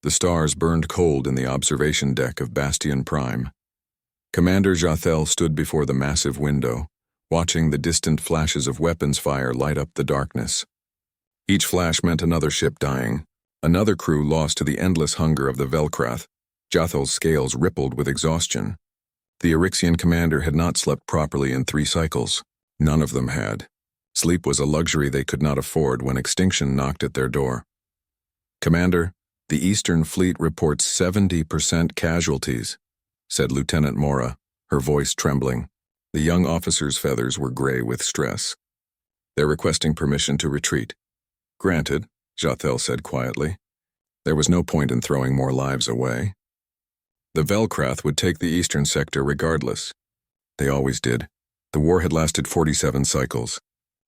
The stars burned cold in the observation deck of Bastion Prime. Commander Jathel stood before the massive window, watching the distant flashes of weapons fire light up the darkness. Each flash meant another ship dying, another crew lost to the endless hunger of the Velkrath. Jathel's scales rippled with exhaustion. The Eryxian commander had not slept properly in 3 cycles. None of them had. Sleep was a luxury they could not afford when extinction knocked at their door. "Commander, the Eastern Fleet reports 70% casualties," said Lieutenant Mora, her voice trembling. The young officer's feathers were gray with stress. "They're requesting permission to retreat." "Granted," Jathel said quietly. There was no point in throwing more lives away. The Velkrath would take the eastern sector regardless. They always did. The war had lasted 47 cycles.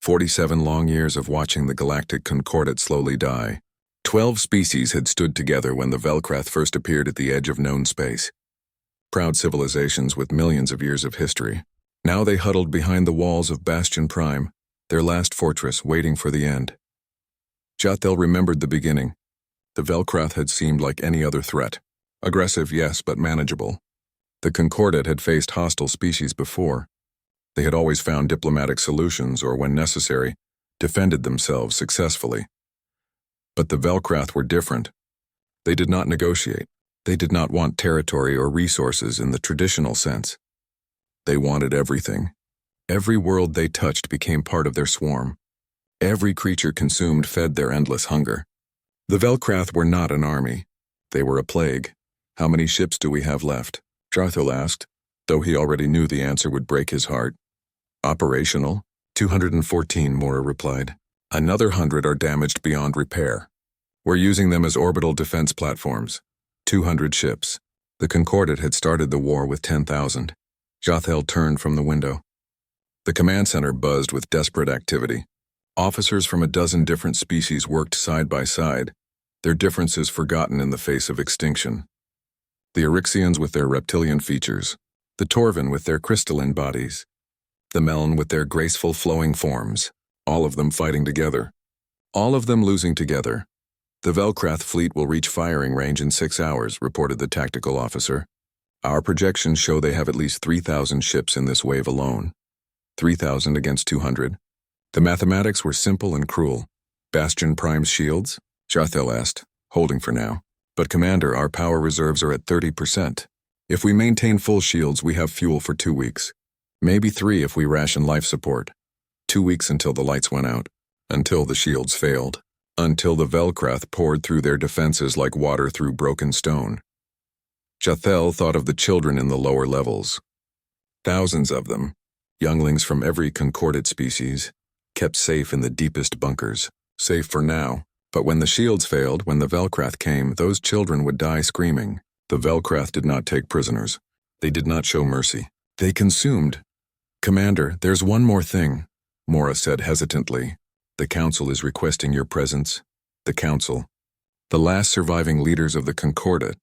47 long years of watching the Galactic Concordat slowly die. 12 species had stood together when the Velkrath first appeared at the edge of known space. Proud civilizations with millions of years of history. Now they huddled behind the walls of Bastion Prime, their last fortress waiting for the end. Jathel remembered the beginning. The Velkrath had seemed like any other threat. Aggressive, yes, but manageable. The Concordat had faced hostile species before. They had always found diplomatic solutions or, when necessary, defended themselves successfully. But the Velkrath were different. They did not negotiate. They did not want territory or resources in the traditional sense. They wanted everything. Every world they touched became part of their swarm. Every creature consumed fed their endless hunger. The Velkrath were not an army. They were a plague. "How many ships do we have left?" Jathel asked, though he already knew the answer would break his heart. "Operational?" 214, Mora replied. "Another 100 are damaged beyond repair. We're using them as orbital defense platforms. 200 ships." The Concordat had started the war with 10,000. Jathel turned from the window. The command center buzzed with desperate activity. Officers from a dozen different species worked side by side, their differences forgotten in the face of extinction. The Eryxians with their reptilian features, the Torvin with their crystalline bodies, the Melon with their graceful flowing forms, all of them fighting together. All of them losing together. "The Velkrath fleet will reach firing range in 6 hours, reported the tactical officer. "Our projections show they have at least 3,000 ships in this wave alone. 3,000 against 200. The mathematics were simple and cruel. "Bastion Prime's shields?" Jathel asked, holding for now. "But Commander, our power reserves are at 30%. If we maintain full shields, we have fuel for 2 weeks. Maybe 3 if we ration life support. 2 weeks until the lights went out. Until the shields failed. Until the Velkrath poured through their defenses like water through broken stone." Jathel thought of the children in the lower levels. Thousands of them, younglings from every Concordat species, kept safe in the deepest bunkers. Safe for now. But when the shields failed, when the Velkrath came, those children would die screaming. The Velkrath did not take prisoners. They did not show mercy. They consumed. "Commander, there's one more thing," Mora said hesitantly. "The Council is requesting your presence." The Council. The last surviving leaders of the Concordat.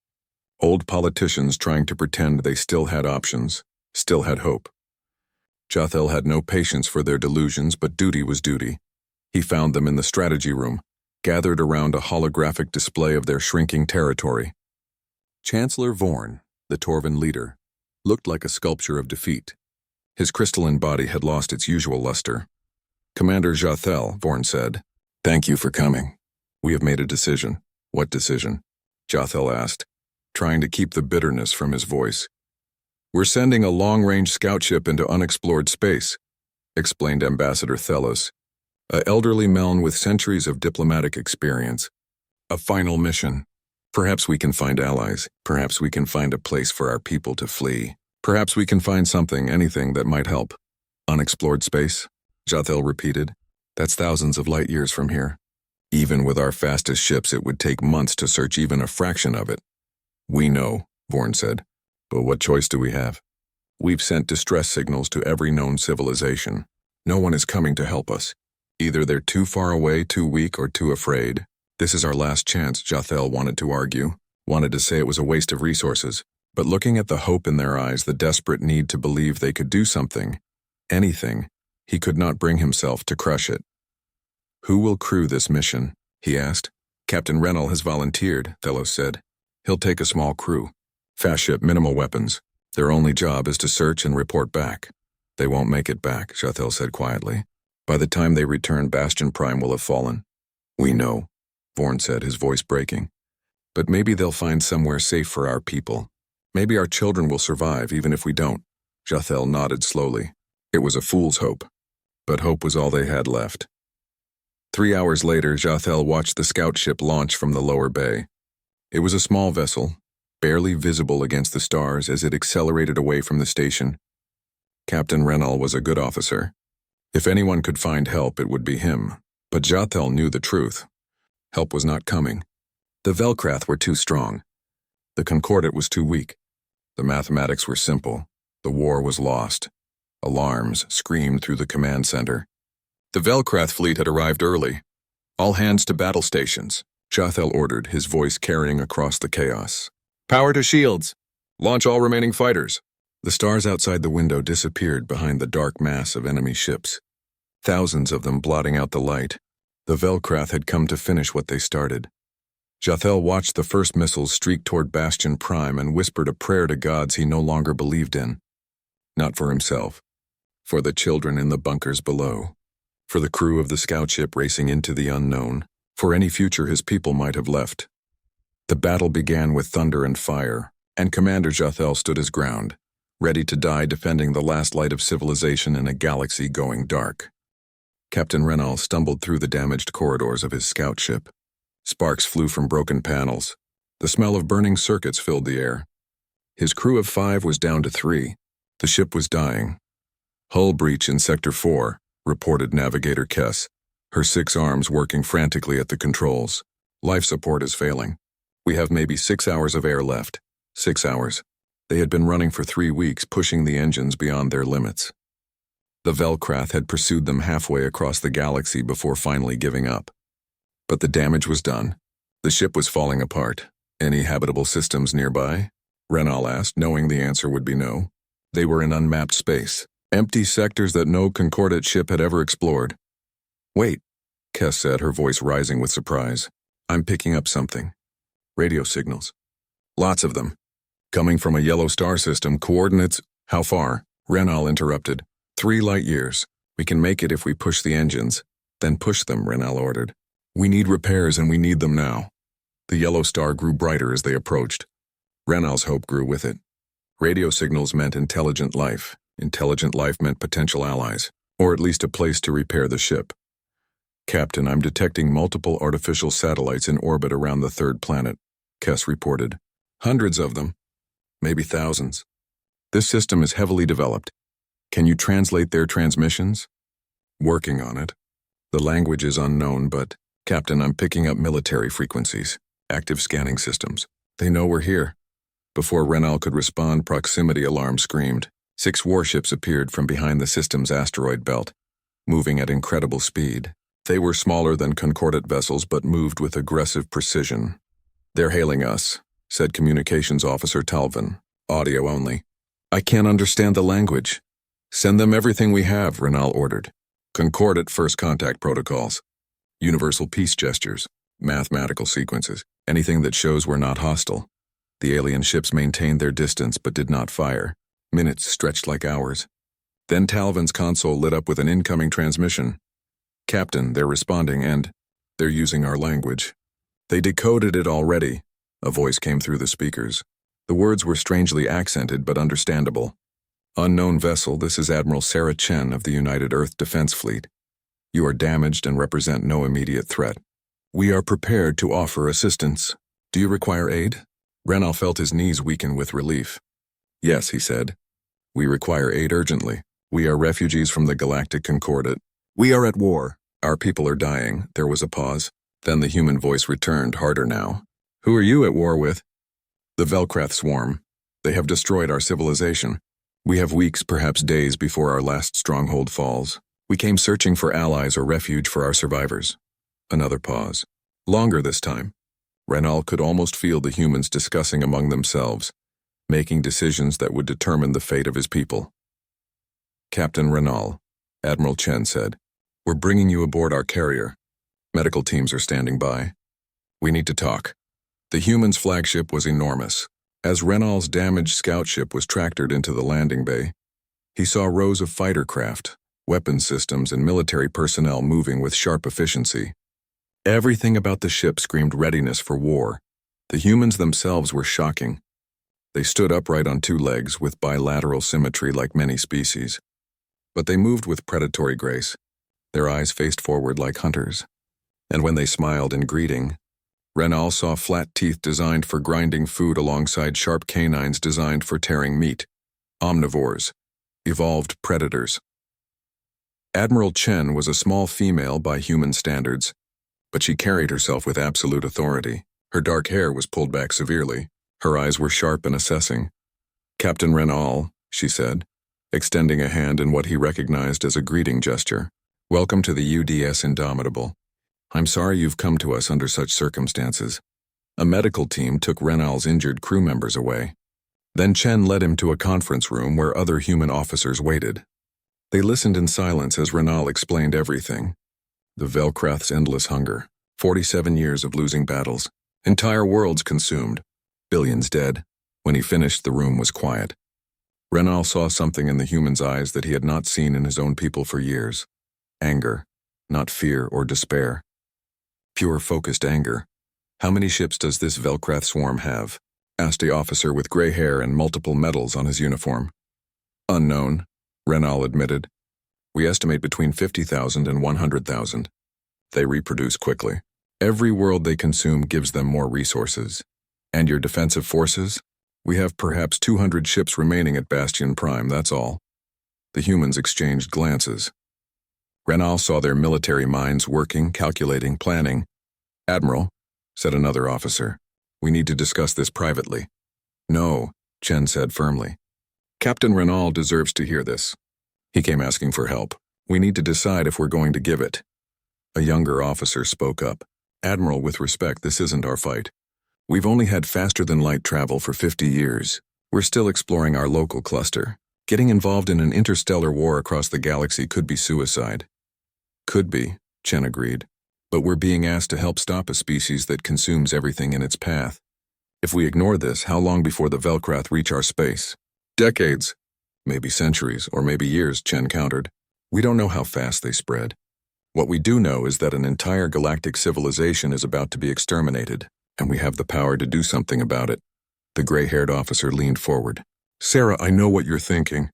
Old politicians trying to pretend they still had options, still had hope. Jathel had no patience for their delusions, but duty was duty. He found them in the strategy room, gathered around a holographic display of their shrinking territory. Chancellor Vorn, the Torvin leader, looked like a sculpture of defeat. His crystalline body had lost its usual luster. "Commander Jathel," Vorn said, "thank you for coming. We have made a decision." "What decision?" Jathel asked, trying to keep the bitterness from his voice. "We're sending a long-range scout ship into unexplored space," explained Ambassador Thelos, a elderly Melon with centuries of diplomatic experience. "A final mission. Perhaps we can find allies. Perhaps we can find a place for our people to flee. Perhaps we can find something, anything that might help." "Unexplored space?" Jathel repeated. "That's thousands of light years from here. Even with our fastest ships, it would take months to search even a fraction of it." "We know," Vorn said. "But what choice do we have? We've sent distress signals to every known civilization. No one is coming to help us. Either they're too far away, too weak, or too afraid. This is our last chance," Jathel wanted to argue, wanted to say it was a waste of resources. But looking at the hope in their eyes, the desperate need to believe they could do something, anything, he could not bring himself to crush it. "Who will crew this mission?" he asked. Captain Rennell has volunteered, Fellows said. He'll take a small crew. Fast ship, minimal weapons. Their only job is to search and report back. They won't make it back, Jathel said quietly. By the time they return, Bastion Prime will have fallen. We know, Vorn said, his voice breaking. But maybe they'll find somewhere safe for our people. Maybe our children will survive, even if we don't. Jathel nodded slowly. It was a fool's hope. But hope was all they had left. 3 hours later, Jathel watched the scout ship launch from the lower bay. It was a small vessel, barely visible against the stars as it accelerated away from the station. Captain Rennell was a good officer. If anyone could find help, it would be him. But Jathel knew the truth. Help was not coming. The Velkrath were too strong. The Concordat was too weak. The mathematics were simple. The war was lost. Alarms screamed through the command center. The Velkrath fleet had arrived early. All hands to battle stations, Jathel ordered, his voice carrying across the chaos. Power to shields! Launch all remaining fighters! The stars outside the window disappeared behind the dark mass of enemy ships. Thousands of them blotting out the light. The Velkrath had come to finish what they started. Jathel watched the first missiles streak toward Bastion Prime and whispered a prayer to gods he no longer believed in. Not for himself. For the children in the bunkers below. For the crew of the scout ship racing into the unknown. For any future his people might have left. The battle began with thunder and fire, and Commander Jathel stood his ground, ready to die defending the last light of civilization in a galaxy going dark. Captain Rennell stumbled through the damaged corridors of his scout ship. Sparks flew from broken panels. The smell of burning circuits filled the air. His crew of 5 was down to 3. The ship was dying. Hull breach in Sector 4, reported Navigator Kess, her 6 arms working frantically at the controls. Life support is failing. We have maybe 6 hours of air left. 6 hours. They had been running for 3 weeks, pushing the engines beyond their limits. The Velkrath had pursued them halfway across the galaxy before finally giving up. But the damage was done. The ship was falling apart. Any habitable systems nearby? Rennell asked, knowing the answer would be no. They were in unmapped space. Empty sectors that no Concordat ship had ever explored. Wait, Kess said, her voice rising with surprise. I'm picking up something. Radio signals. Lots of them. Coming from a yellow star system, coordinates... How far? Rennell interrupted. 3 light years. We can make it if we push the engines. Then push them, Rennell ordered. We need repairs and we need them now. The yellow star grew brighter as they approached. Rennell's hope grew with it. Radio signals meant intelligent life. Intelligent life meant potential allies, or at least a place to repair the ship. Captain, I'm detecting multiple artificial satellites in orbit around the 3rd planet, Kess reported. Hundreds of them. Maybe thousands. This system is heavily developed. Can you translate their transmissions? Working on it. The language is unknown, but, Captain, I'm picking up military frequencies, active scanning systems. They know we're here. Before Rennell could respond, proximity alarm screamed. 6 warships appeared from behind the system's asteroid belt, moving at incredible speed. They were smaller than Concordat vessels, but moved with aggressive precision. They're hailing us, said Communications Officer Talvin, audio only. I can't understand the language. Send them everything we have, Rennell ordered. Concordat first contact protocols. Universal peace gestures, mathematical sequences, anything that shows we're not hostile. The alien ships maintained their distance but did not fire. Minutes stretched like hours. Then Talvin's console lit up with an incoming transmission. Captain, they're responding and they're using our language. They decoded it already, a voice came through the speakers. The words were strangely accented but understandable. Unknown vessel, this is Admiral Sarah Chen of the United Earth Defense Fleet. You are damaged and represent no immediate threat. We are prepared to offer assistance. Do you require aid? Rennell felt his knees weaken with relief. Yes, he said. We require aid urgently. We are refugees from the Galactic Concordat. We are at war. Our people are dying. There was a pause. Then the human voice returned, harder now. Who are you at war with? The Velkrath swarm. They have destroyed our civilization. We have weeks, perhaps days, before our last stronghold falls. We came searching for allies or refuge for our survivors. Another pause. Longer this time. Rennell could almost feel the humans discussing among themselves, making decisions that would determine the fate of his people. Captain Rennell, Admiral Chen said, we're bringing you aboard our carrier. Medical teams are standing by. We need to talk. The humans' flagship was enormous. As Renal's damaged scout ship was tractored into the landing bay, he saw rows of fighter craft, weapon systems, and military personnel moving with sharp efficiency. Everything about the ship screamed readiness for war. The humans themselves were shocking. They stood upright on two legs with bilateral symmetry like many species. But they moved with predatory grace. Their eyes faced forward like hunters. And when they smiled in greeting, Renal saw flat teeth designed for grinding food alongside sharp canines designed for tearing meat. Omnivores. Evolved predators. Admiral Chen was a small female by human standards, but she carried herself with absolute authority. Her dark hair was pulled back severely. Her eyes were sharp and assessing. "Captain Renal," she said, extending a hand in what he recognized as a greeting gesture. "Welcome to the UDS Indomitable. I'm sorry you've come to us under such circumstances." A medical team took Renal's injured crew members away. Then Chen led him to a conference room where other human officers waited. They listened in silence as Renal explained everything. The Velkrath's endless hunger, 47 years of losing battles, entire worlds consumed, billions dead. When he finished, the room was quiet. Renal saw something in the human's eyes that he had not seen in his own people for years. Anger, not fear or despair. Pure focused anger. "How many ships does this Velkrath swarm have?" asked the officer with gray hair and multiple medals on his uniform. "Unknown," Renal admitted. "We estimate between 50,000 and 100,000. They reproduce quickly. Every world they consume gives them more resources. And your defensive forces? We have perhaps 200 ships remaining at Bastion Prime, that's all." The humans exchanged glances. Renal saw their military minds working, calculating, planning. "Admiral," said another officer, "we need to discuss this privately." "No," Chen said firmly. "Captain Renal deserves to hear this. He came asking for help. We need to decide if we're going to give it." A younger officer spoke up. "Admiral, with respect, this isn't our fight. We've only had faster-than-light travel for 50 years. We're still exploring our local cluster. Getting involved in an interstellar war across the galaxy could be suicide." "Could be," Chen agreed. "But we're being asked to help stop a species that consumes everything in its path. If we ignore this, how long before the Velkrath reach our space?" "Decades. Maybe centuries, or maybe years," Chen countered. "We don't know how fast they spread. What we do know is that an entire galactic civilization is about to be exterminated, and we have the power to do something about it." The gray-haired officer leaned forward. "Sarah, I know what you're thinking,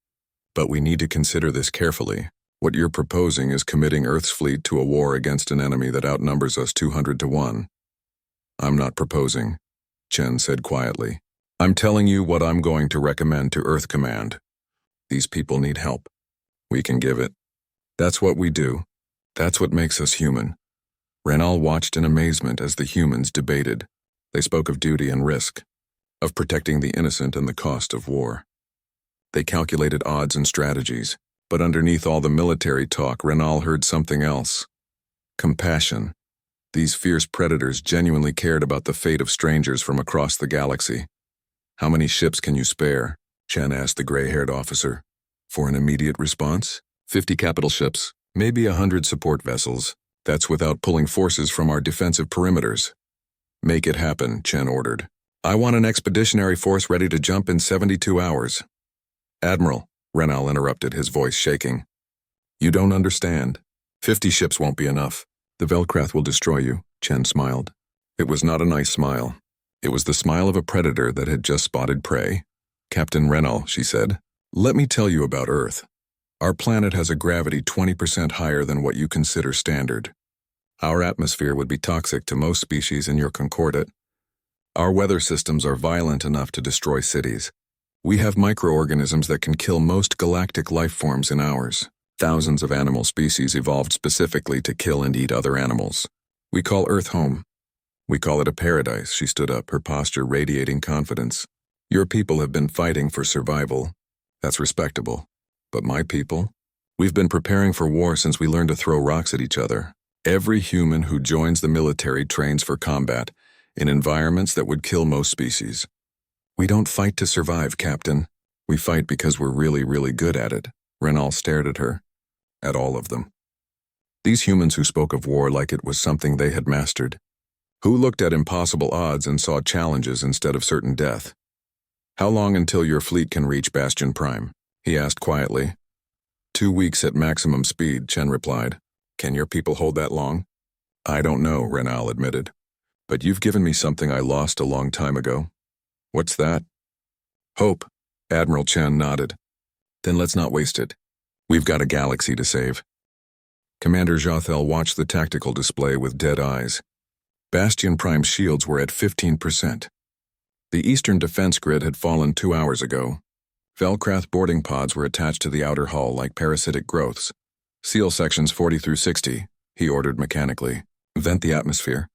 but we need to consider this carefully. What you're proposing is committing Earth's fleet to a war against an enemy that outnumbers us 200 to 1. "I'm not proposing," Chen said quietly. "I'm telling you what I'm going to recommend to Earth Command. These people need help. We can give it. That's what we do. That's what makes us human." Renal watched in amazement as the humans debated. They spoke of duty and risk, of protecting the innocent and the cost of war. They calculated odds and strategies, but underneath all the military talk, Renal heard something else. Compassion. These fierce predators genuinely cared about the fate of strangers from across the galaxy. "How many ships can you spare?" Chen asked the gray-haired officer. "For an immediate response? 50 capital ships, maybe 100 support vessels. That's without pulling forces from our defensive perimeters." "Make it happen," Chen ordered. "I want an expeditionary force ready to jump in 72 hours. "Admiral," Renal interrupted, his voice shaking. "You don't understand. 50 ships won't be enough. The Velkrath will destroy you," Chen smiled. It was not a nice smile. It was the smile of a predator that had just spotted prey. "Captain Renal," she said, "let me tell you about Earth. Our planet has a gravity 20% higher than what you consider standard. Our atmosphere would be toxic to most species in your concordate. Our weather systems are violent enough to destroy cities. We have microorganisms that can kill most galactic life forms in ours. Thousands of animal species evolved specifically to kill and eat other animals. We call Earth home. We call it a paradise." She stood up, her posture radiating confidence. "Your people have been fighting for survival. That's respectable. But my people? We've been preparing for war since we learned to throw rocks at each other. Every human who joins the military trains for combat in environments that would kill most species. We don't fight to survive, Captain. We fight because we're really, really good at it." Renal stared at her. At all of them. These humans who spoke of war like it was something they had mastered. Who looked at impossible odds and saw challenges instead of certain death? How long until your fleet can reach Bastion Prime? He asked quietly. 2 weeks at maximum speed, Chen replied. Can your people hold that long? I don't know, Renal admitted. But you've given me something I lost a long time ago. What's that? Hope, Admiral Chen nodded. Then let's not waste it. We've got a galaxy to save. Commander Jothel watched the tactical display with dead eyes. Bastion Prime's shields were at 15%. The eastern defense grid had fallen 2 hours ago. Velcrath boarding pods were attached to the outer hull like parasitic growths. Seal sections 40 through 60, he ordered mechanically. Vent the atmosphere.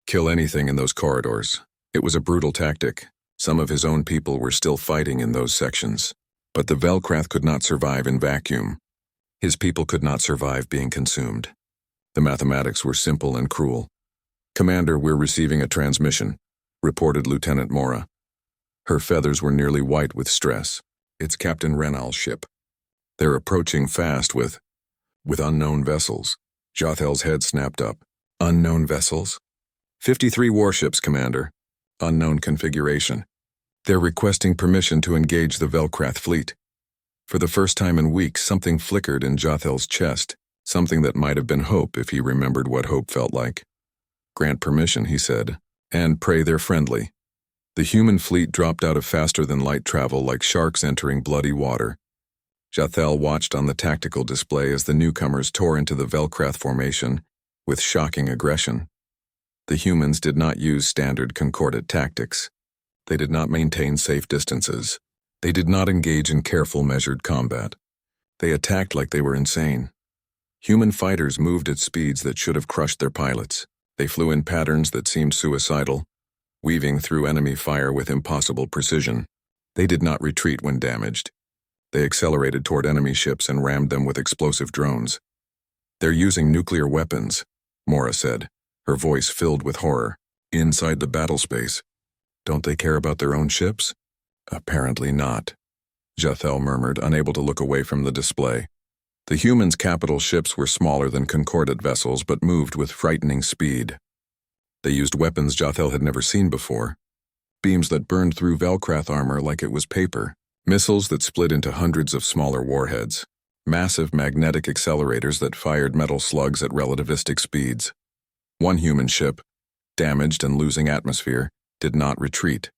Kill anything in those corridors. It was a brutal tactic. Some of his own people were still fighting in those sections. But the Velcrath could not survive in vacuum. His people could not survive being consumed. The mathematics were simple and cruel. Commander, we're receiving a transmission, reported Lieutenant Mora. Her feathers were nearly white with stress. It's Captain Renal's ship. They're approaching fast with unknown vessels. Jothel's head snapped up. Unknown vessels? 53 warships, Commander. Unknown configuration. They're requesting permission to engage the Velcrath fleet. For the first time in weeks, something flickered in Jothel's chest, something that might have been hope if he remembered what hope felt like. Grant permission, he said, and pray they're friendly. The human fleet dropped out of faster-than-light travel like sharks entering bloody water. Jothel watched on the tactical display as the newcomers tore into the Velcrath formation with shocking aggression. The humans did not use standard concordate tactics. They did not maintain safe distances. They did not engage in careful, measured combat. They attacked like they were insane. Human fighters moved at speeds that should have crushed their pilots. They flew in patterns that seemed suicidal, weaving through enemy fire with impossible precision. They did not retreat when damaged. They accelerated toward enemy ships and rammed them with explosive drones. They're using nuclear weapons, Mora said, her voice filled with horror. Inside the battle space. Don't they care about their own ships? Apparently not, Jothel murmured, unable to look away from the display. The humans' capital ships were smaller than concordate vessels but moved with frightening speed. They used weapons Jothel had never seen before. Beams that burned through Velcrath armor like it was paper. Missiles that split into hundreds of smaller warheads. Massive magnetic accelerators that fired metal slugs at relativistic speeds. One human ship, damaged and losing atmosphere, did not retreat.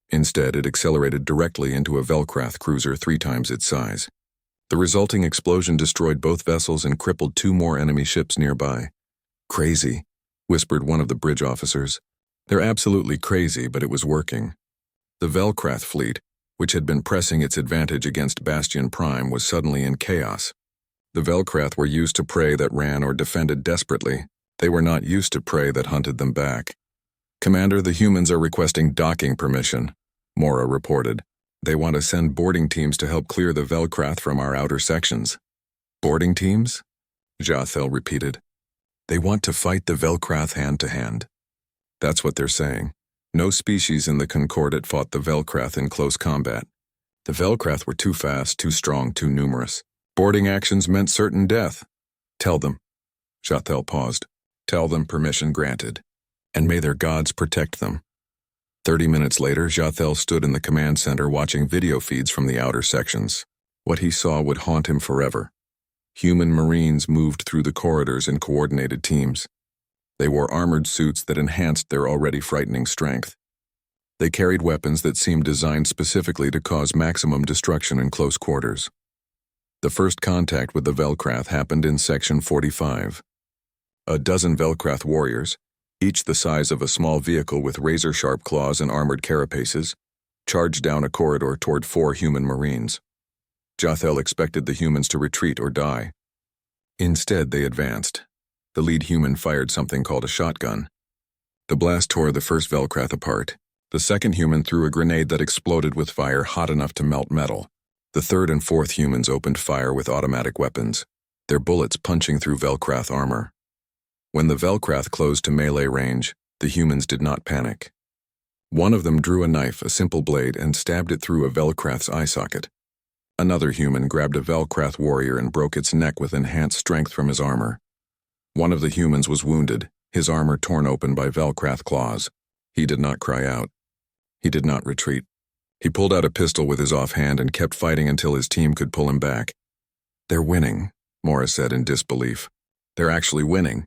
Instead, it accelerated directly into a Velcrath cruiser 3 times its size. The resulting explosion destroyed both vessels and crippled 2 more enemy ships nearby. Crazy, whispered one of the bridge officers. They're absolutely crazy, but it was working. The Velcrath fleet, which had been pressing its advantage against Bastion Prime, was suddenly in chaos. The Velcrath were used to prey that ran or defended desperately. They were not used to prey that hunted them back. Commander, the humans are requesting docking permission, Mora reported. They want to send boarding teams to help clear the Velcrath from our outer sections. Boarding teams? Jothel repeated. They want to fight the Velcrath hand-to-hand. That's what they're saying. No species in the Concordate fought the Velcrath in close combat. The Velcrath were too fast, too strong, too numerous. Boarding actions meant certain death. Tell them. Jothel paused. Tell them permission granted. And may their gods protect them. 30 minutes later, Jothel stood in the command center watching video feeds from the outer sections. What he saw would haunt him forever. Human Marines moved through the corridors in coordinated teams. They wore armored suits that enhanced their already frightening strength. They carried weapons that seemed designed specifically to cause maximum destruction in close quarters. The first contact with the Velcrath happened in Section 45. A dozen Velcrath warriors, each the size of a small vehicle with razor-sharp claws and armored carapaces, charged down a corridor toward 4 human Marines. Jothel expected the humans to retreat or die. Instead, they advanced. The lead human fired something called a shotgun. The blast tore the first Velcrath apart. The second human threw a grenade that exploded with fire hot enough to melt metal. The third and fourth humans opened fire with automatic weapons, their bullets punching through Velcrath armor. When the Velcrath closed to melee range, the humans did not panic. One of them drew a knife, a simple blade, and stabbed it through a Velcrath's eye socket. Another human grabbed a Velcrath warrior and broke its neck with enhanced strength from his armor. One of the humans was wounded, his armor torn open by Velcrath claws. He did not cry out. He did not retreat. He pulled out a pistol with his offhand and kept fighting until his team could pull him back. "They're winning," Morris said in disbelief. "They're actually winning."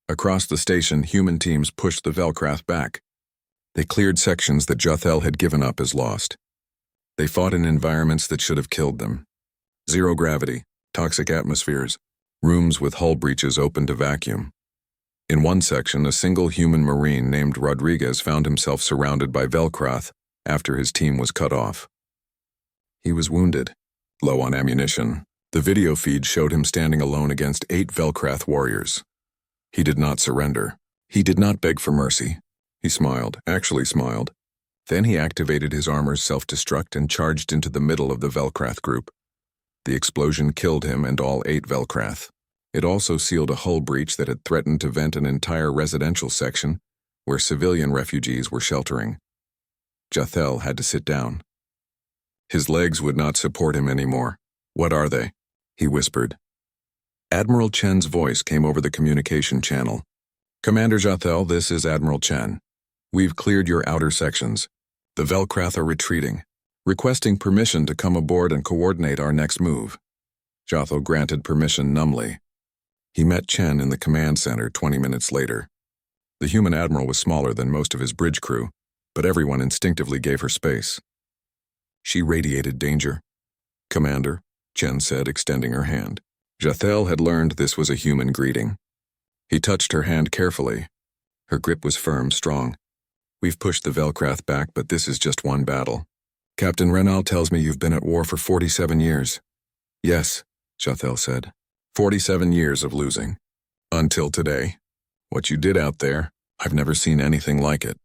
Across the station, human teams pushed the Velcrath back. They cleared sections that Jothel had given up as lost. They fought in environments that should have killed them. Zero gravity, toxic atmospheres, rooms with hull breaches open to vacuum. In one section, a single human marine named Rodriguez found himself surrounded by Velcrath after his team was cut off. He was wounded, low on ammunition. The video feed showed him standing alone against 8 Velcrath warriors. He did not surrender. He did not beg for mercy. He smiled, actually smiled. Then he activated his armor's self-destruct and charged into the middle of the Velcrath group. The explosion killed him and all 8 Velcrath. It also sealed a hull breach that had threatened to vent an entire residential section where civilian refugees were sheltering. Jothel had to sit down. His legs would not support him anymore. "What are they?" he whispered. Admiral Chen's voice came over the communication channel. "Commander Jothel, this is Admiral Chen. We've cleared your outer sections. The Velcrath are retreating, requesting permission to come aboard and coordinate our next move." Jothel granted permission numbly. He met Chen in the command center 20 minutes later. The human admiral was smaller than most of his bridge crew, but everyone instinctively gave her space. She radiated danger. "Commander," Chen said, extending her hand. Jothel had learned this was a human greeting. He touched her hand carefully. Her grip was firm, strong. "We've pushed the Velcrath back, but this is just one battle. Captain Renal tells me you've been at war for 47 years. "Yes," Jothel said. 47 years of losing. Until today. What you did out there, I've never seen anything like it."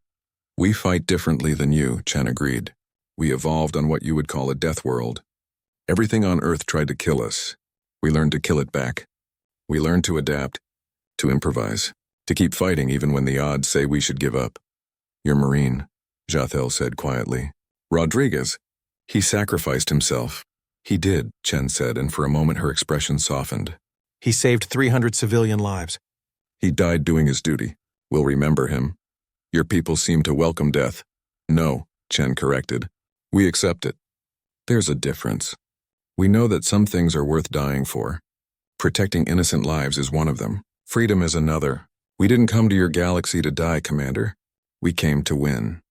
"We fight differently than you," Chen agreed. "We evolved on what you would call a death world. Everything on Earth tried to kill us. We learned to kill it back. We learned to adapt, to improvise, to keep fighting even when the odds say we should give up." "You're Marine," Jothel said quietly. "Rodriguez, he sacrificed himself." "He did," Chen said, and for a moment her expression softened. "He saved 300 civilian lives." "He died doing his duty. We'll remember him. Your people seem to welcome death." "No," Chen corrected. "We accept it. There's a difference. We know that some things are worth dying for. Protecting innocent lives is one of them. Freedom is another. We didn't come to your galaxy to die, Commander. We came to win."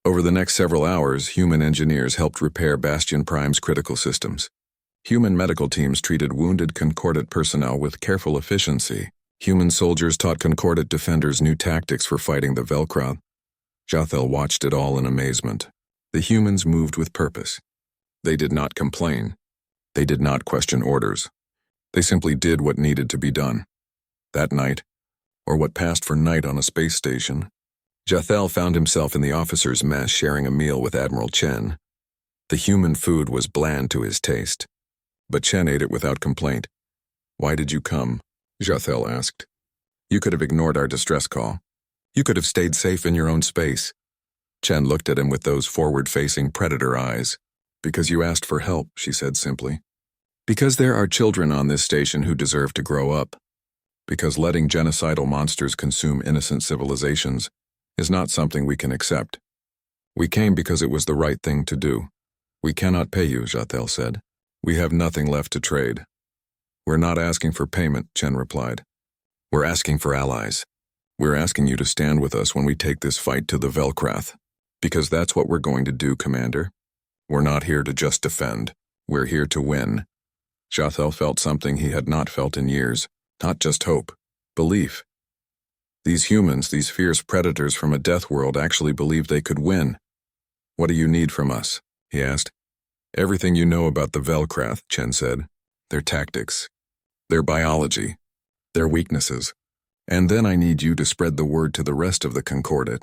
Over the next several hours, human engineers helped repair Bastion Prime's critical systems. Human medical teams treated wounded Concordat personnel with careful efficiency. Human soldiers taught Concordat defenders new tactics for fighting the Velcrath. Jothel watched it all in amazement. The humans moved with purpose. They did not complain. They did not question orders. They simply did what needed to be done. That night, or what passed for night on a space station, Jothel found himself in the officers' mess sharing a meal with Admiral Chen. The human food was bland to his taste, but Chen ate it without complaint. "Why did you come?" Jothel asked. "You could have ignored our distress call. You could have stayed safe in your own space." Chen looked at him with those forward-facing predator eyes. "Because you asked for help," she said simply. "Because there are children on this station who deserve to grow up. Because letting genocidal monsters consume innocent civilizations is not something we can accept. We came because it was the right thing to do." "We cannot pay you," Jothel said. "We have nothing left to trade." "We're not asking for payment," Chen replied. "We're asking for allies. We're asking you to stand with us when we take this fight to the Velcrath. Because that's what we're going to do, Commander. We're not here to just defend. We're here to win." Jothel felt something he had not felt in years. Not just hope. Belief. These humans, these fierce predators from a death world, actually believed they could win. "What do you need from us?" he asked. "Everything you know about the Velcrath," Chen said. "Their tactics. Their biology. Their weaknesses. And then I need you to spread the word to the rest of the Concordat.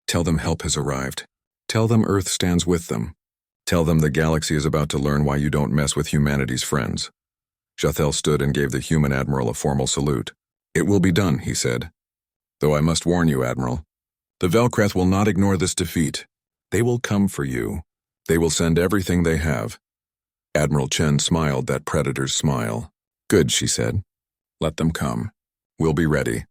Tell them help has arrived. Tell them Earth stands with them. Tell them the galaxy is about to learn why you don't mess with humanity's friends." Jothel stood and gave the human admiral a formal salute. "It will be done," he said. "Though I must warn you, Admiral, the Velcrath will not ignore this defeat. They will come for you. They will send everything they have." Admiral Chen smiled that predator's smile. "Good," she said. "Let them come. We'll be ready."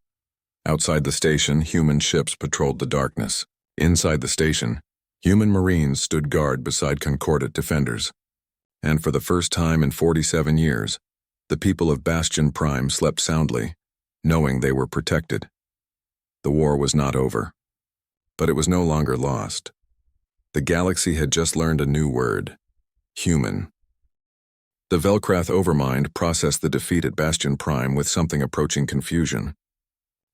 Outside the station, human ships patrolled the darkness. Inside the station, human Marines stood guard beside Concordate defenders. And for the first time in 47 years, the people of Bastion Prime slept soundly, knowing they were protected. The war was not over, but it was no longer lost. The galaxy had just learned a new word: human. The Velkrath Overmind processed the defeat at Bastion Prime with something approaching confusion.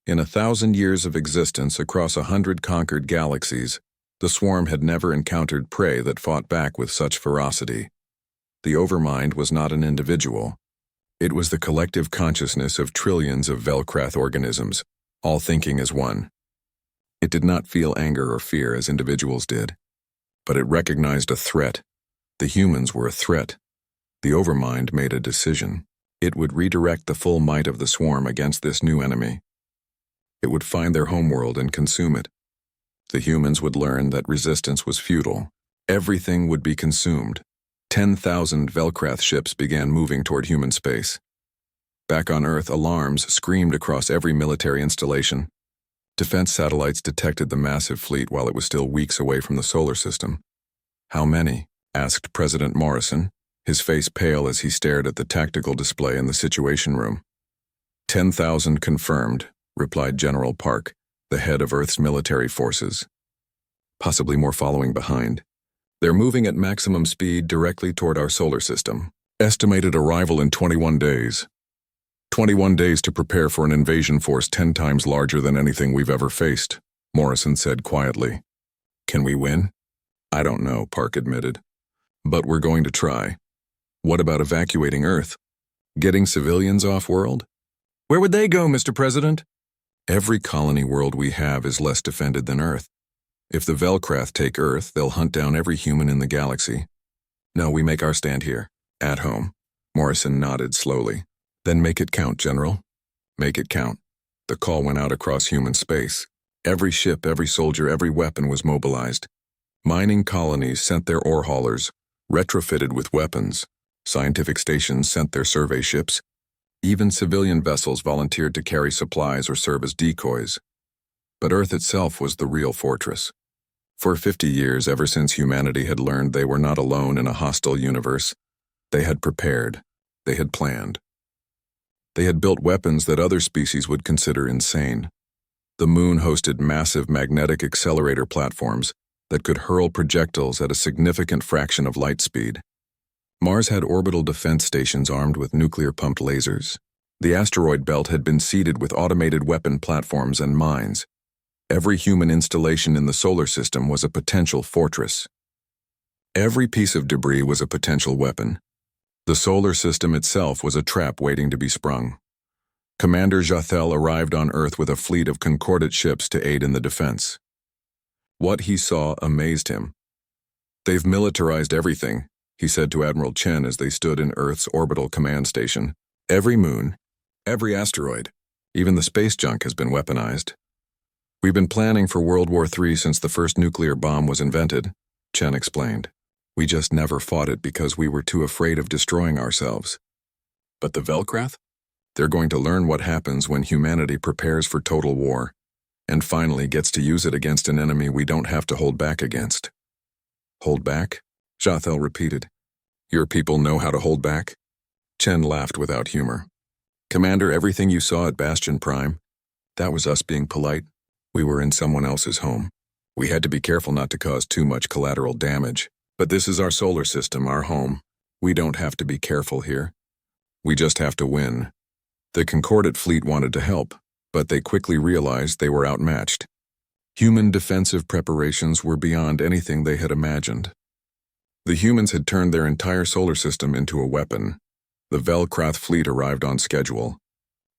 In 1,000 years of existence across 100 conquered galaxies, the swarm had never encountered prey that fought back with such ferocity. The Overmind was not an individual. It was the collective consciousness of trillions of Velkrath organisms, all thinking as one. It did not feel anger or fear as individuals did, but it recognized a threat. The humans were a threat. The Overmind made a decision. It would redirect the full might of the swarm against this new enemy. It would find their homeworld and consume it. The humans would learn that resistance was futile. Everything would be consumed. 10,000 Velkrath ships began moving toward human space. Back on Earth, alarms screamed across every military installation. Defense satellites detected the massive fleet while it was still weeks away from the solar system. "How many?" asked President Morrison, his face pale as he stared at the tactical display in the Situation Room. 10,000 confirmed, replied General Park, the head of Earth's military forces. Possibly more following behind. They're moving at maximum speed directly toward our solar system. Estimated arrival in 21 days. 21 days to prepare for an invasion force 10 times larger than anything we've ever faced, Morrison said quietly. Can we win? I don't know, Park admitted. But we're going to try. What about evacuating Earth? Getting civilians off-world? Where would they go, Mr. President? Every colony world we have is less defended than Earth. If the Velkrath take Earth, they'll hunt down every human in the galaxy. No, we make our stand here, at home. Morrison nodded slowly. Then make it count, General. Make it count. The call went out across human space. Every ship, every soldier, every weapon was mobilized. Mining colonies sent their ore haulers, retrofitted with weapons. Scientific stations sent their survey ships. Even civilian vessels volunteered to carry supplies or serve as decoys. But Earth itself was the real fortress. For 50 years, ever since humanity had learned they were not alone in a hostile universe, they had prepared, they had planned. They had built weapons that other species would consider insane. The moon hosted massive magnetic accelerator platforms that could hurl projectiles at a significant fraction of light speed. Mars had orbital defense stations armed with nuclear-pumped lasers. The asteroid belt had been seeded with automated weapon platforms and mines. Every human installation in the solar system was a potential fortress. Every piece of debris was a potential weapon. The solar system itself was a trap waiting to be sprung. Commander Jathel arrived on Earth with a fleet of Concordate ships to aid in the defense. What he saw amazed him. They've militarized everything, he said to Admiral Chen as they stood in Earth's orbital command station. Every moon, every asteroid, even the space junk has been weaponized. We've been planning for World War III since the first nuclear bomb was invented, Chen explained. We just never fought it because we were too afraid of destroying ourselves. But the Velkrath? They're going to learn what happens when humanity prepares for total war, and finally gets to use it against an enemy we don't have to hold back against. Hold back? Jathel repeated. Your people know how to hold back? Chen laughed without humor. Commander, everything you saw at Bastion Prime, that was us being polite. We were in someone else's home. We had to be careful not to cause too much collateral damage. But this is our solar system, our home. We don't have to be careful here. We just have to win. The Concordate fleet wanted to help, but they quickly realized they were outmatched. Human defensive preparations were beyond anything they had imagined. The humans had turned their entire solar system into a weapon. The Velkrath fleet arrived on schedule.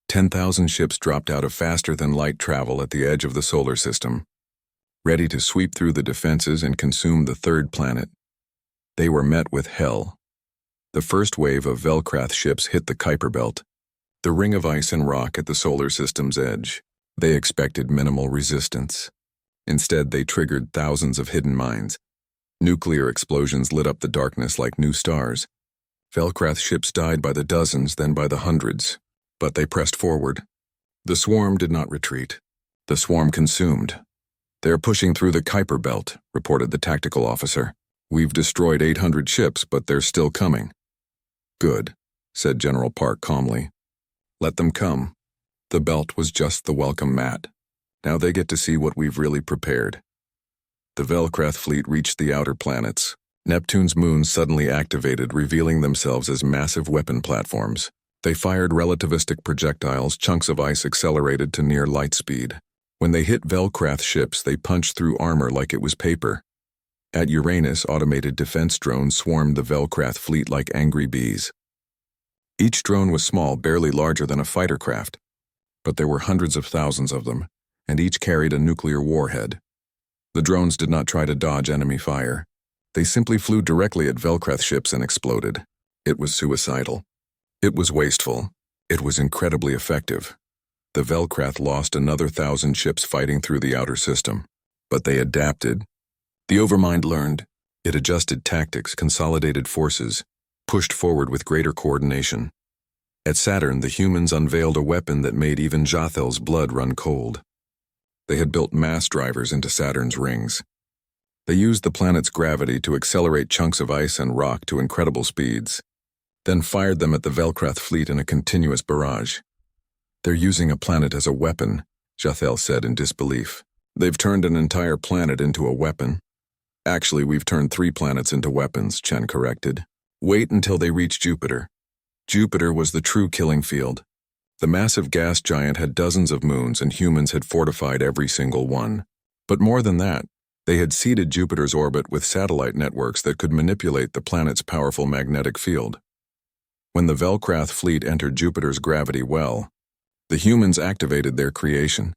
10,000 ships dropped out of faster-than-light travel at the edge of the solar system, ready to sweep through the defenses and consume the third planet. They were met with hell. The first wave of Velkrath ships hit the Kuiper Belt, the ring of ice and rock at the solar system's edge. They expected minimal resistance. Instead, they triggered thousands of hidden mines. Nuclear explosions lit up the darkness like new stars. Velkrath ships died by the dozens, then by the hundreds. But they pressed forward. The swarm did not retreat. The swarm consumed. "They're pushing through the Kuiper Belt," reported the tactical officer. "We've destroyed 800 ships, but they're still coming." "Good," said General Park calmly. "Let them come. The belt was just the welcome mat. Now they get to see what we've really prepared." The Velkrath fleet reached the outer planets. Neptune's moons suddenly activated, revealing themselves as massive weapon platforms. They fired relativistic projectiles, chunks of ice accelerated to near light speed. When they hit Velkrath ships, they punched through armor like it was paper. At Uranus, automated defense drones swarmed the Velkrath fleet like angry bees. Each drone was small, barely larger than a fighter craft, but there were hundreds of thousands of them, and each carried a nuclear warhead. The drones did not try to dodge enemy fire. They simply flew directly at Velkrath ships and exploded. It was suicidal. It was wasteful. It was incredibly effective. The Velkrath lost another 1,000 ships fighting through the outer system. But they adapted. The Overmind learned. It adjusted tactics, consolidated forces, pushed forward with greater coordination. At Saturn, the humans unveiled a weapon that made even Jothel's blood run cold. They had built mass drivers into Saturn's rings. They used the planet's gravity to accelerate chunks of ice and rock to incredible speeds, then fired them at the Velkrath fleet in a continuous barrage. "They're using a planet as a weapon," Jothel said in disbelief. "They've turned an entire planet into a weapon." "Actually, we've turned 3 planets into weapons," Chen corrected. "Wait until they reach Jupiter." Jupiter was the true killing field. The massive gas giant had dozens of moons, and humans had fortified every single one. But more than that, they had seeded Jupiter's orbit with satellite networks that could manipulate the planet's powerful magnetic field. When the Velkrath fleet entered Jupiter's gravity well, the humans activated their creation.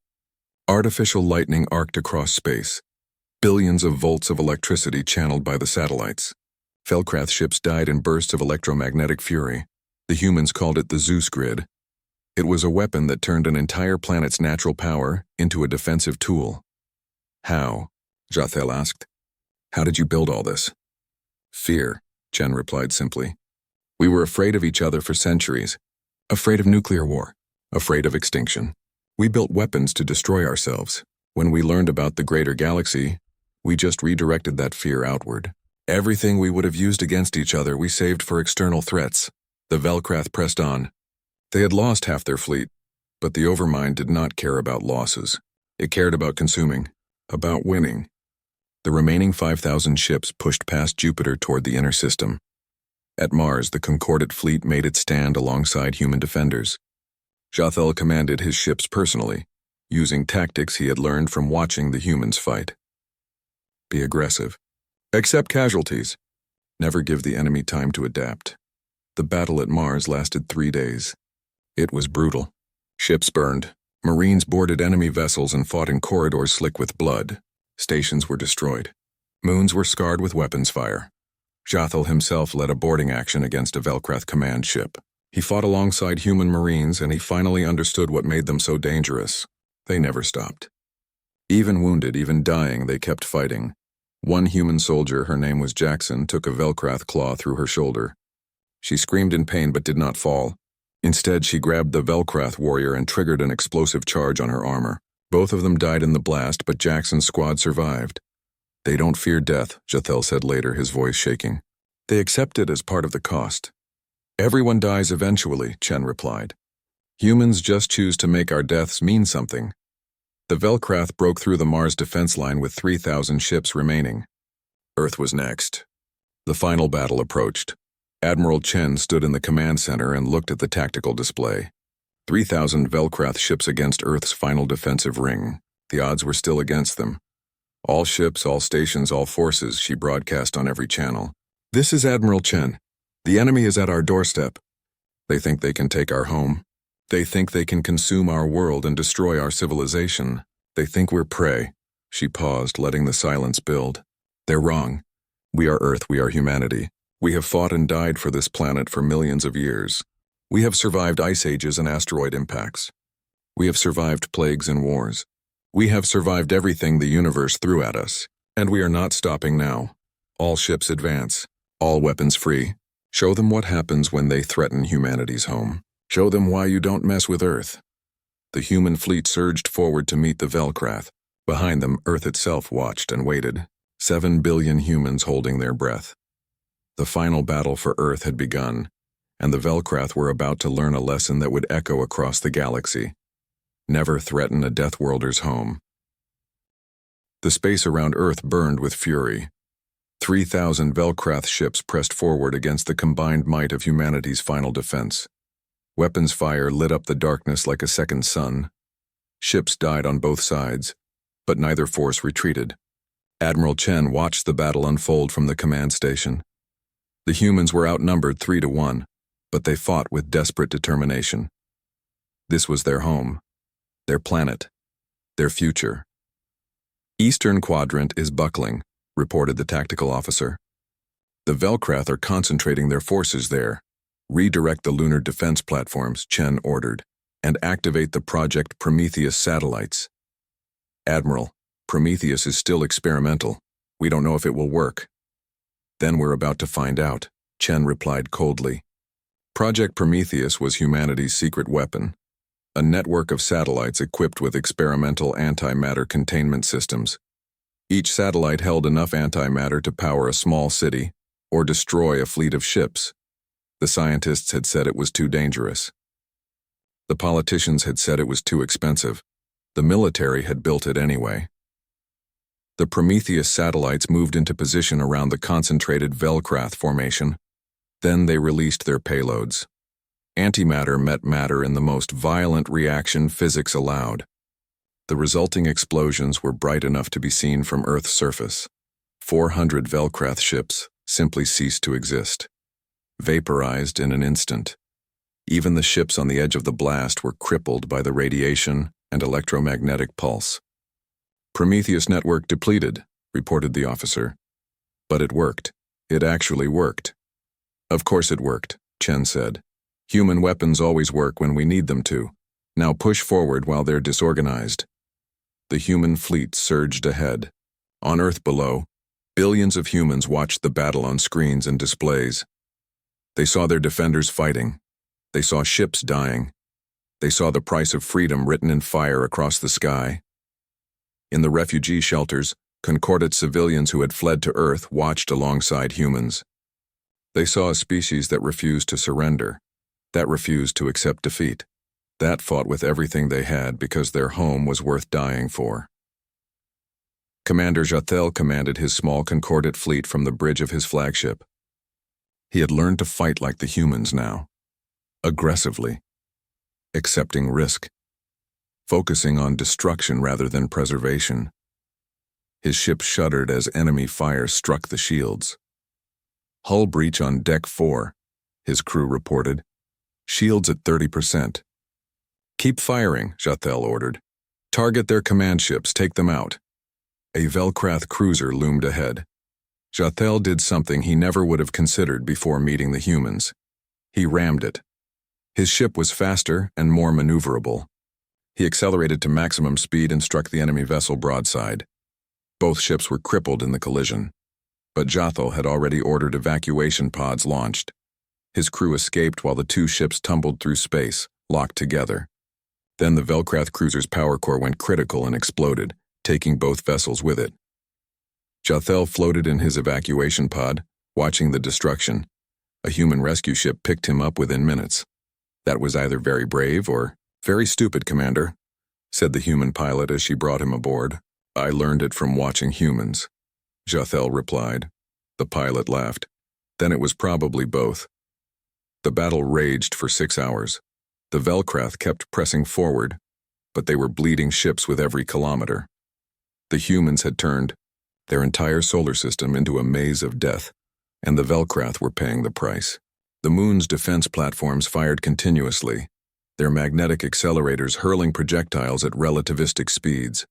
Artificial lightning arced across space, billions of volts of electricity channeled by the satellites. Velkrath ships died in bursts of electromagnetic fury. The humans called it the Zeus grid. It was a weapon that turned an entire planet's natural power into a defensive tool. "How?" Jothel asked. "How did you build all this?" "Fear," Chen replied simply. "We were afraid of each other for centuries. Afraid of nuclear war. Afraid of extinction. We built weapons to destroy ourselves. When we learned about the greater galaxy, we just redirected that fear outward. Everything we would have used against each other we saved for external threats." The Velkrath pressed on. They had lost half their fleet, but the Overmind did not care about losses. It cared about consuming, about winning. The remaining 5,000 ships pushed past Jupiter toward the inner system. At Mars, the Concordate fleet made its stand alongside human defenders. Jothel commanded his ships personally, using tactics he had learned from watching the humans fight. Be aggressive. Accept casualties. Never give the enemy time to adapt. The battle at Mars lasted 3 days. It was brutal. Ships burned. Marines boarded enemy vessels and fought in corridors slick with blood. Stations were destroyed. Moons were scarred with weapons fire. Jothel himself led a boarding action against a Velkrath command ship. He fought alongside human Marines, and he finally understood what made them so dangerous. They never stopped. Even wounded, even dying, they kept fighting. One human soldier, her name was Jackson, took a Velkrath claw through her shoulder. She screamed in pain but did not fall. Instead, she grabbed the Velkrath warrior and triggered an explosive charge on her armor. Both of them died in the blast, but Jackson's squad survived. "They don't fear death," Jothel said later, his voice shaking. "They accept it as part of the cost." "Everyone dies eventually," Chen replied. "Humans just choose to make our deaths mean something." The Velkrath broke through the Mars defense line with 3,000 ships remaining. Earth was next. The final battle approached. Admiral Chen stood in the command center and looked at the tactical display. 3,000 Velkrath ships against Earth's final defensive ring. The odds were still against them. "All ships, all stations, all forces," she broadcast on every channel. "This is Admiral Chen. The enemy is at our doorstep. They think they can take our home. They think they can consume our world and destroy our civilization. They think we're prey." She paused, letting the silence build. "They're wrong. We are Earth, we are humanity. We have fought and died for this planet for millions of years. We have survived ice ages and asteroid impacts. We have survived plagues and wars. We have survived everything the universe threw at us, and we are not stopping now. All ships advance, all weapons free. Show them what happens when they threaten humanity's home. Show them why you don't mess with Earth." The human fleet surged forward to meet the Velcrath. Behind them, Earth itself watched and waited, 7 billion humans holding their breath. The final battle for Earth had begun, and the Velcrath were about to learn a lesson that would echo across the galaxy. Never threaten a Deathworlder's home. The space around Earth burned with fury. 3,000 Velcrath ships pressed forward against the combined might of humanity's final defense. Weapons fire lit up the darkness like a second sun. Ships died on both sides, but neither force retreated. Admiral Chen watched the battle unfold from the command station. The humans were outnumbered 3-1, but they fought with desperate determination. This was their home, their planet, their future. Eastern Quadrant is buckling, reported the tactical officer. The Velcrath are concentrating their forces there. Redirect the lunar defense platforms, Chen ordered, and activate the Project Prometheus satellites. Admiral, Prometheus is still experimental. We don't know if it will work. Then we're about to find out, Chen replied coldly. Project Prometheus was humanity's secret weapon, a network of satellites equipped with experimental antimatter containment systems. Each satellite held enough antimatter to power a small city or destroy a fleet of ships. The scientists had said it was too dangerous. The politicians had said it was too expensive. The military had built it anyway. The Prometheus satellites moved into position around the concentrated Velcrath formation. Then they released their payloads. Antimatter met matter in the most violent reaction physics allowed. The resulting explosions were bright enough to be seen from Earth's surface. 400 Velcrath ships simply ceased to exist, vaporized in an instant. Even the ships on the edge of the blast were crippled by the radiation and electromagnetic pulse. Prometheus network depleted, reported the officer. But it worked. It actually worked. Of course it worked, Chen said. Human weapons always work when we need them to. Now push forward while they're disorganized. The human fleet surged ahead. On Earth below, billions of humans watched the battle on screens and displays. They saw their defenders fighting. They saw ships dying. They saw the price of freedom written in fire across the sky. In the refugee shelters, concordate civilians who had fled to Earth watched alongside humans. They saw a species that refused to surrender, that refused to accept defeat, that fought with everything they had because their home was worth dying for. Commander Jathel commanded his small concordate fleet from the bridge of his flagship. He had learned to fight like the humans now, aggressively, accepting risk, focusing on destruction rather than preservation. His ship shuddered as enemy fire struck the shields. Hull breach on Deck 4, his crew reported. Shields at 30%. Keep firing, Jathel ordered. Target their command ships, take them out. A Velcrath cruiser loomed ahead. Jathel did something he never would have considered before meeting the humans. He rammed it. His ship was faster and more maneuverable. He accelerated to maximum speed and struck the enemy vessel broadside. Both ships were crippled in the collision. But Jathel had already ordered evacuation pods launched. His crew escaped while the two ships tumbled through space, locked together. Then the Velcrath cruiser's power core went critical and exploded, taking both vessels with it. Jathel floated in his evacuation pod, watching the destruction. A human rescue ship picked him up within minutes. That was either very brave or very stupid, Commander, said the human pilot as she brought him aboard. I learned it from watching humans, Jathel replied. The pilot laughed. Then it was probably both. The battle raged for 6 hours. The Velcrath kept pressing forward, but they were bleeding ships with every kilometer. The humans had turned their entire solar system into a maze of death, and the Velcrath were paying the price. The moon's defense platforms fired continuously, their magnetic accelerators hurling projectiles at relativistic speeds.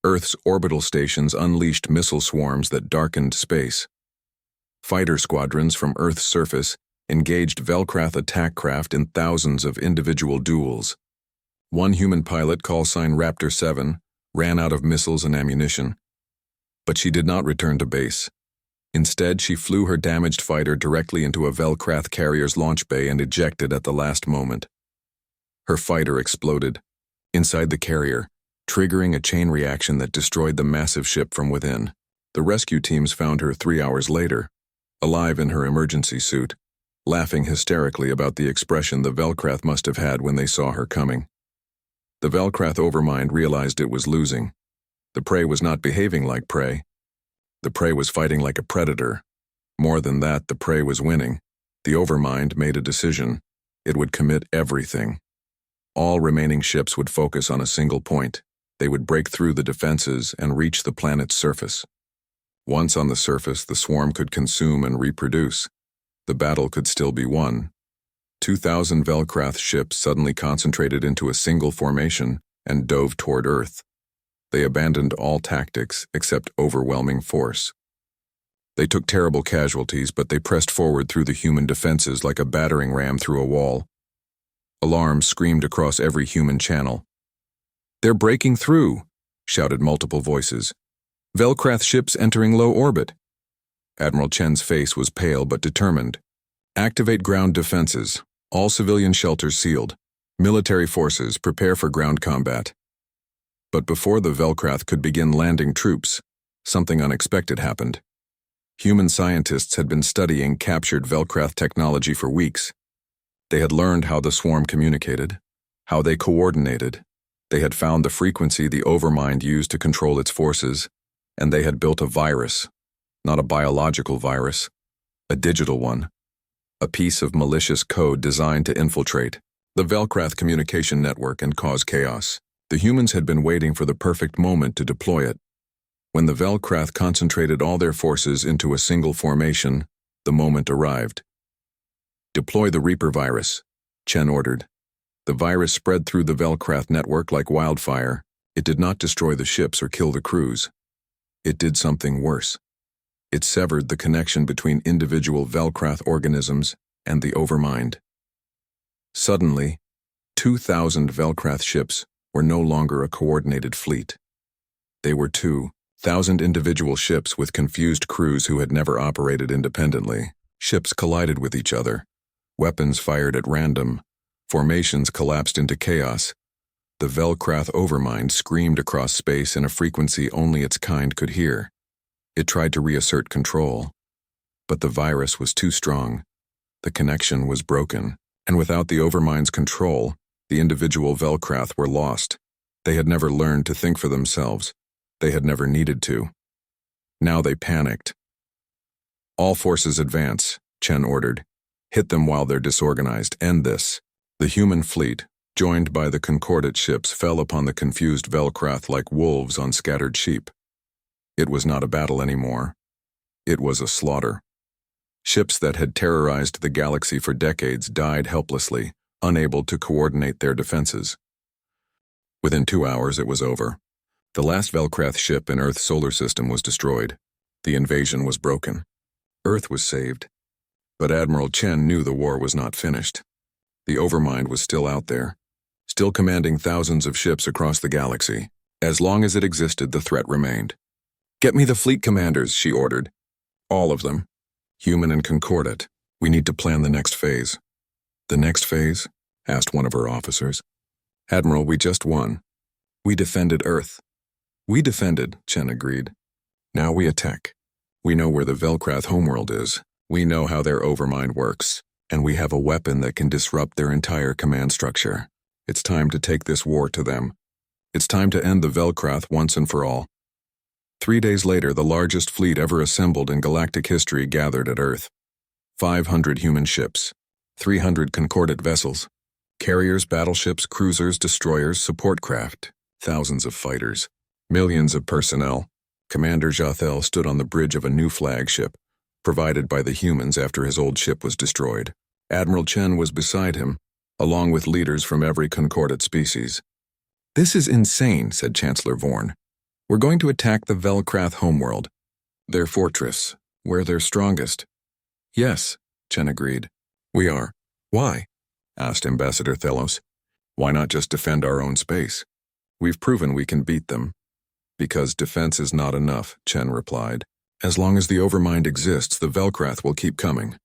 Earth's orbital stations unleashed missile swarms that darkened space. Fighter squadrons from Earth's surface engaged Velcrath attack craft in thousands of individual duels. One human pilot, callsign Raptor 7, ran out of missiles and ammunition. But she did not return to base. Instead, she flew her damaged fighter directly into a Velcrath carrier's launch bay and ejected at the last moment. Her fighter exploded, inside the carrier, triggering a chain reaction that destroyed the massive ship from within. The rescue teams found her 3 hours later, alive in her emergency suit, laughing hysterically about the expression the Velkrath must have had when they saw her coming. The Velkrath overmind realized it was losing. The prey was not behaving like prey. The prey was fighting like a predator. More than that, the prey was winning. The overmind made a decision. It would commit everything. All remaining ships would focus on a single point. They would break through the defenses and reach the planet's surface. Once on the surface, the swarm could consume and reproduce. The battle could still be won. 2,000 Velkrath ships suddenly concentrated into a single formation and dove toward Earth. They abandoned all tactics except overwhelming force. They took terrible casualties, but they pressed forward through the human defenses like a battering ram through a wall. Alarms screamed across every human channel. "They're breaking through," shouted multiple voices. "Velkrath ships entering low orbit." Admiral Chen's face was pale but determined. "Activate ground defenses. All civilian shelters sealed. Military forces, prepare for ground combat." But before the Velkrath could begin landing troops, something unexpected happened. Human scientists had been studying captured Velkrath technology for weeks. They had learned how the swarm communicated, how they coordinated. They had found the frequency the overmind used to control its forces, and they had built a virus, not a biological virus, a digital one, a piece of malicious code designed to infiltrate the Velkrath communication network and cause chaos. The humans had been waiting for the perfect moment to deploy it. When the Velkrath concentrated all their forces into a single formation, the moment arrived. "Deploy the Reaper virus," Chen ordered. The virus spread through the Velkrath network like wildfire. It did not destroy the ships or kill the crews. It did something worse. It severed the connection between individual Velkrath organisms and the overmind. Suddenly, 2,000 Velkrath ships were no longer a coordinated fleet. They were 2,000 individual ships with confused crews who had never operated independently. Ships collided with each other. Weapons fired at random. Formations collapsed into chaos. The Velkrath overmind screamed across space in a frequency only its kind could hear. It tried to reassert control. But the virus was too strong. The connection was broken, and without the overmind's control, the individual Velkrath were lost. They had never learned to think for themselves. They had never needed to. Now they panicked. "All forces advance," Chen ordered. "Hit them while they're disorganized. End this." The human fleet, joined by the concordate ships, fell upon the confused Velkrath like wolves on scattered sheep. It was not a battle anymore. It was a slaughter. Ships that had terrorized the galaxy for decades died helplessly, unable to coordinate their defenses. Within 2 hours, it was over. The last Velkrath ship in Earth's solar system was destroyed. The invasion was broken. Earth was saved. But Admiral Chen knew the war was not finished. The overmind was still out there, still commanding thousands of ships across the galaxy. As long as it existed, the threat remained. "Get me the fleet commanders," she ordered. "All of them. Human and concordate. We need to plan the next phase." "The next phase?" asked one of her officers. "Admiral, we just won. We defended Earth." "We defended," Chen agreed. "Now we attack. We know where the Velkrath homeworld is. We know how their overmind works. And we have a weapon that can disrupt their entire command structure. It's time to take this war to them. It's time to end the Velkrath once and for all." 3 days later, the largest fleet ever assembled in galactic history gathered at Earth. 500 human ships, 300 concordate vessels, carriers, battleships, cruisers, destroyers, support craft, thousands of fighters, millions of personnel. Commander Jothel stood on the bridge of a new flagship, provided by the humans after his old ship was destroyed. Admiral Chen was beside him, along with leaders from every concordate species. "This is insane," said Chancellor Vorn. "We're going to attack the Velkrath homeworld. Their fortress, where they're strongest." "Yes," Chen agreed. "We are." "Why?" asked Ambassador Thelos. "Why not just defend our own space? We've proven we can beat them." "Because defense is not enough," Chen replied. "As long as the overmind exists, the Velkrath will keep coming.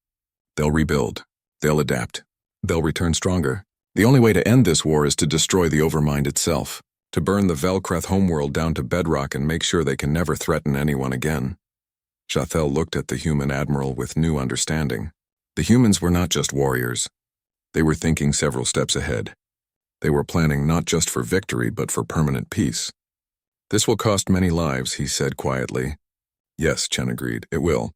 They'll rebuild. They'll adapt. They'll return stronger. The only way to end this war is to destroy the Overmind itself, to burn the Velcrath homeworld down to bedrock and make sure they can never threaten anyone again. Jathel looked at the human admiral with new understanding. The humans were not just warriors. They were thinking several steps ahead. They were planning not just for victory, but for permanent peace. This will cost many lives, he said quietly. Yes, Chen agreed, it will.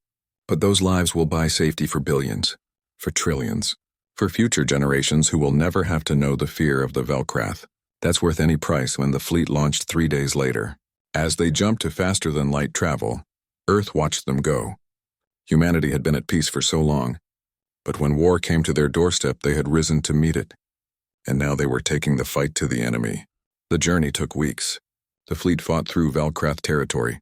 But those lives will buy safety for billions, for trillions, for future generations who will never have to know the fear of the Velcrath. That's worth any price. When the fleet launched 3 days later, as they jumped to faster-than-light travel, Earth watched them go. Humanity had been at peace for so long, but when war came to their doorstep, they had risen to meet it. And now they were taking the fight to the enemy. The journey took weeks. The fleet fought through Velcrath territory,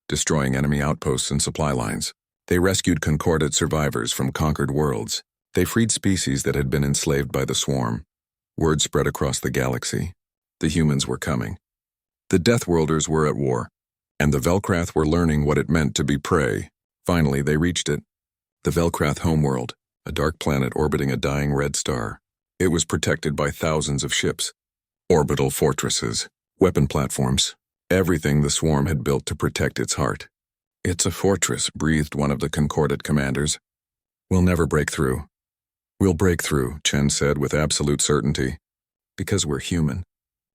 destroying enemy outposts and supply lines. They rescued concordate survivors from conquered worlds. They freed species that had been enslaved by the swarm. Word spread across the galaxy. The humans were coming. The Deathworlders were at war, and the Velcrath were learning what it meant to be prey. Finally, they reached it. The Velcrath homeworld, a dark planet orbiting a dying red star. It was protected by thousands of ships, orbital fortresses, weapon platforms, everything the swarm had built to protect its heart. It's a fortress, breathed one of the concordate commanders. We'll never break through. We'll break through, Chen said with absolute certainty. Because we're human,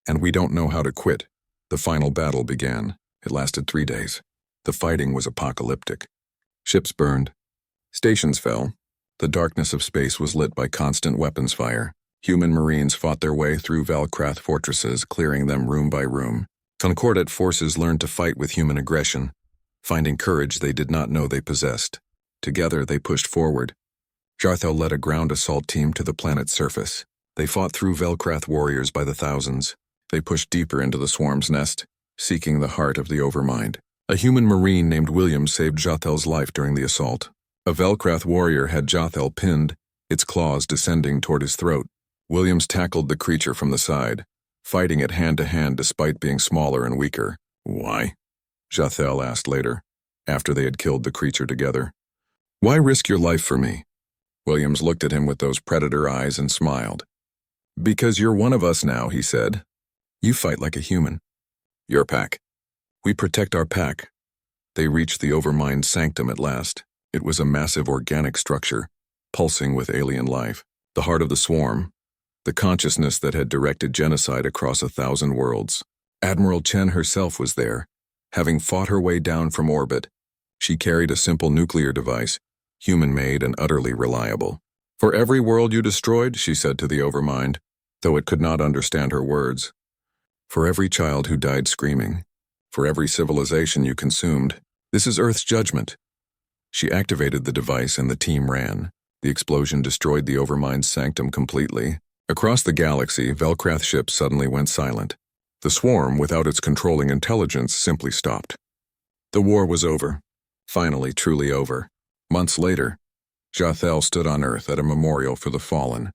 and we don't know how to quit. The final battle began. It lasted 3 days. The fighting was apocalyptic. Ships burned. Stations fell. The darkness of space was lit by constant weapons fire. Human marines fought their way through Velcrath fortresses, clearing them room by room. Concordate forces learned to fight with human aggression, finding courage they did not know they possessed. Together, they pushed forward. Jarthel led a ground assault team to the planet's surface. They fought through Velcrath warriors by the thousands. They pushed deeper into the swarm's nest, seeking the heart of the Overmind. A human marine named William saved Jathel's life during the assault. A Velcrath warrior had Jathel pinned, its claws descending toward his throat. Williams tackled the creature from the side, fighting it hand-to-hand despite being smaller and weaker. Why? Jathel asked later, after they had killed the creature together. Why risk your life for me? Williams looked at him with those predator eyes and smiled. Because you're one of us now, he said. You fight like a human. Your pack. We protect our pack. They reached the Overmind sanctum at last. It was a massive organic structure, pulsing with alien life. The heart of the swarm. The consciousness that had directed genocide across 1,000 worlds. Admiral Chen herself was there, having fought her way down from orbit. She carried a simple nuclear device, human-made and utterly reliable. For every world you destroyed, she said to the Overmind, though it could not understand her words. For every child who died screaming. For every civilization you consumed. This is Earth's judgment. She activated the device and the team ran. The explosion destroyed the Overmind's sanctum completely. Across the galaxy, Velcrath ships suddenly went silent. The swarm, without its controlling intelligence, simply stopped. The war was over. Finally, truly over. Months later, Jathel stood on Earth at a memorial for the fallen.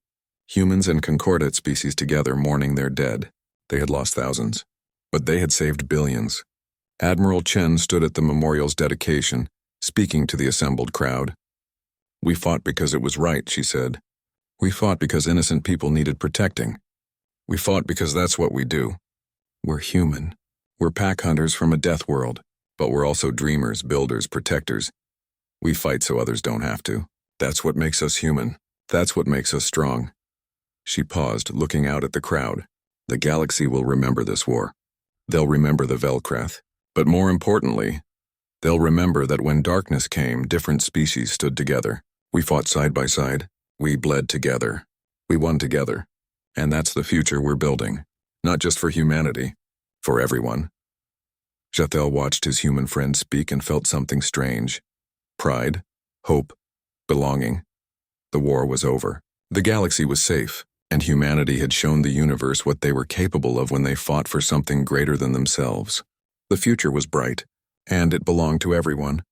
Humans and concordate species together mourning their dead. They had lost thousands, but they had saved billions. Admiral Chen stood at the memorial's dedication, speaking to the assembled crowd. We fought because it was right, she said. We fought because innocent people needed protecting. We fought because that's what we do. We're human. We're pack hunters from a death world, but we're also dreamers, builders, protectors. We fight so others don't have to. That's what makes us human. That's what makes us strong. She paused, looking out at the crowd. The galaxy will remember this war. They'll remember the Velcrath. But more importantly, they'll remember that when darkness came, different species stood together. We fought side by side. We bled together. We won together. And that's the future we're building. Not just for humanity, for everyone. Jathel watched his human friend speak and felt something strange. Pride, hope, belonging. The war was over. The galaxy was safe, and humanity had shown the universe what they were capable of when they fought for something greater than themselves. The future was bright, and it belonged to everyone.